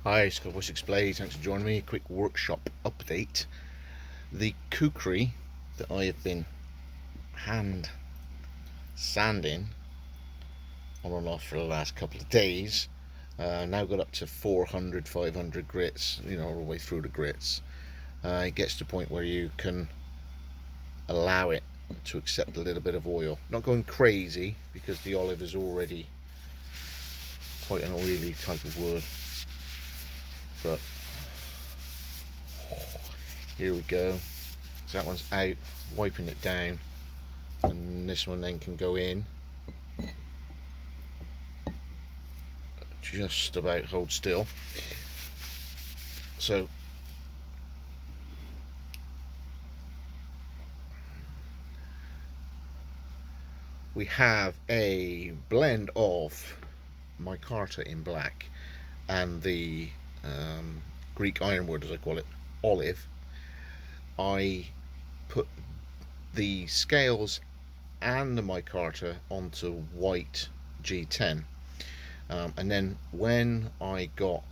Hi, it's Wessex Blades. Thanks for joining me. A quick workshop update. The kukri that I have been hand sanding on and off for the last couple of days now got up to 400, 500 grits, all the way through the grits. It gets to the point where you can allow it to accept a little bit of oil. Not going crazy because the olive is already quite an oily type of wood. But here we go. So that one's out, wiping it down, and this one then can go in. Just about hold still. So we have a blend of micarta in black and the Greek ironwood, as I call it, olive. I put the scales and the micarta onto white G10, and then when I got,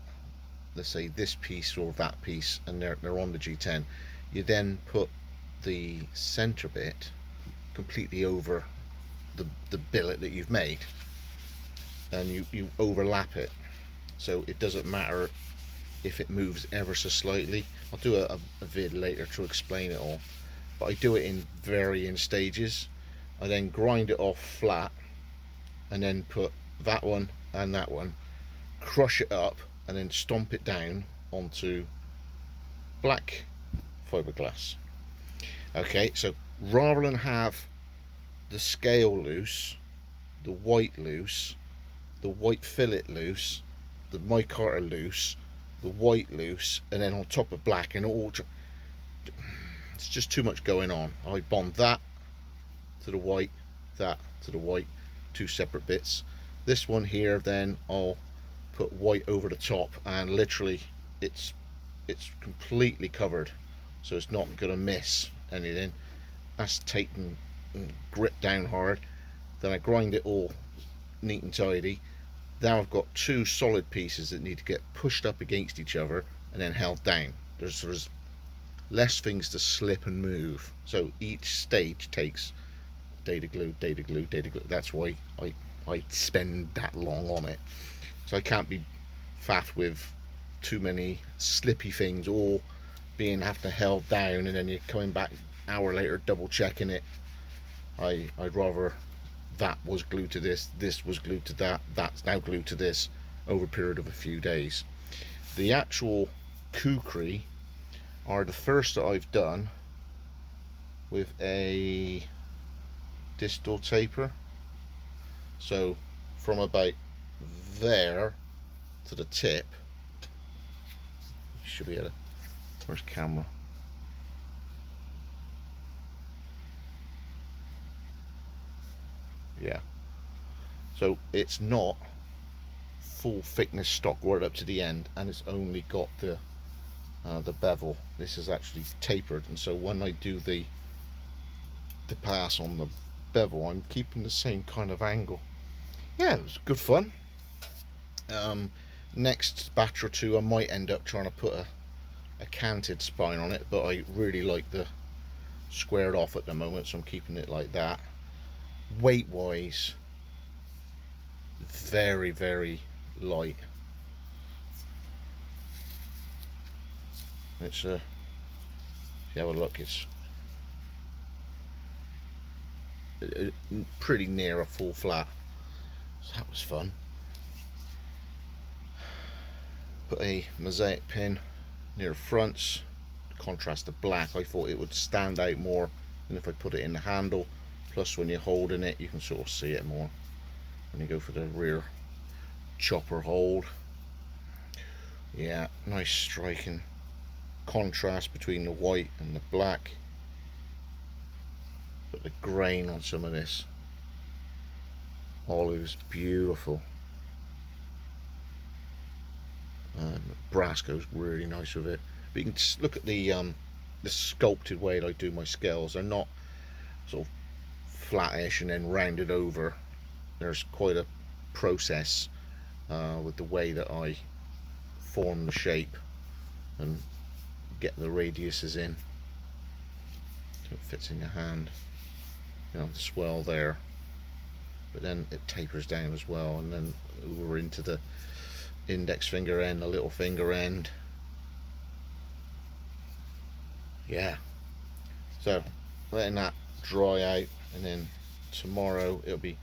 let's say, this piece or that piece, and they're on the G10, you then put the center bit completely over the billet that you've made, and you overlap it, so it doesn't matter if it moves ever so slightly. I'll do a vid later to explain it all, but I do it in varying stages. I then grind it off flat and then put that one and that one, crush it up, and then stomp it down onto black fiberglass. Okay, so rather than have the scale loose, the white loose, the white fillet loose, the micarta loose, the white loose, and then on top of black, and all, it's just too much going on. I bond that to the white, that to the white, two separate bits. This one here, then I'll put white over the top, and literally it's completely covered, so it's not going to miss anything. That's taken and grit down hard. Then I grind it all neat and tidy. Now I've got two solid pieces that need to get pushed up against each other and then held down. There's less things to slip and move, so each stage takes day to glue, day to glue, day to glue. That's why I spend that long on it. So I can't be faff with too many slippy things, or have to held down and then you're coming back an hour later double checking it. I'd rather that was glued to this, this was glued to that, that's now glued to this, over a period of a few days. The actual kukri are the first that I've done with a distal taper. So from about there to the tip, should be at a, where's camera? Yeah, so it's not full thickness stock right up to the end, and it's only got the bevel. This is actually tapered, and so when I do the pass on the bevel, I'm keeping the same kind of angle. Yeah, it was good fun. Next batch or two I might end up trying to put a canted spine on it, but I really like the squared off at the moment, so I'm keeping it like that. Weight wise, very, very light. It's if you have a look, it's pretty near a full flat, so that was fun. Put a mosaic pin near the fronts to contrast the black. I thought it would stand out more than if I put it in the handle. Plus when you're holding it, you can sort of see it more when you go for the rear chopper hold. Yeah, nice striking contrast between the white and the black. But the grain on some of this olive is beautiful. Brass goes really nice with it. But you can look at the sculpted way that I do my scales. They're not sort of flattish and then rounded over. There's quite a process with the way that I form the shape and get the radiuses in so it fits in your hand. You know, the swell there, but then it tapers down as well, and then over into the index finger end, the little finger end. Yeah, so letting that dry out, and then tomorrow it'll be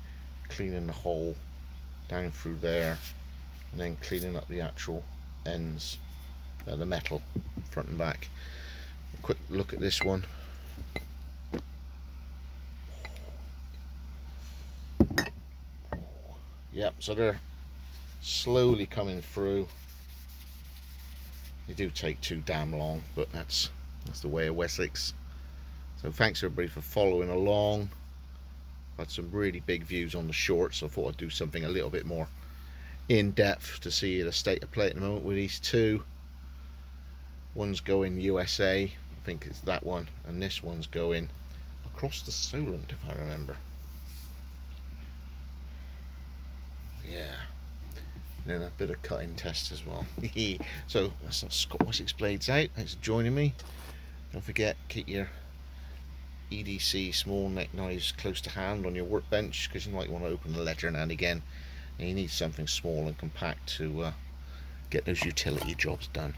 cleaning the hole down through there, and then cleaning up the actual ends, the metal front and back. A quick look at this one. Yep, so they're slowly coming through. They do take too damn long, but that's the way of Wessex. So thanks everybody for following along. Had some really big views on the shorts, so I thought I'd do something a little bit more in depth to see the state of play at the moment with these two. One's going USA, I think it's that one, and this one's going across the Solent, if I remember. Yeah, and then a bit of cutting test as well. So that's Scott Wessex Blades out. Thanks for joining me. Don't forget, keep your EDC small neck knives close to hand on your workbench, because you might want to open the ledger now and again, and you need something small and compact to get those utility jobs done.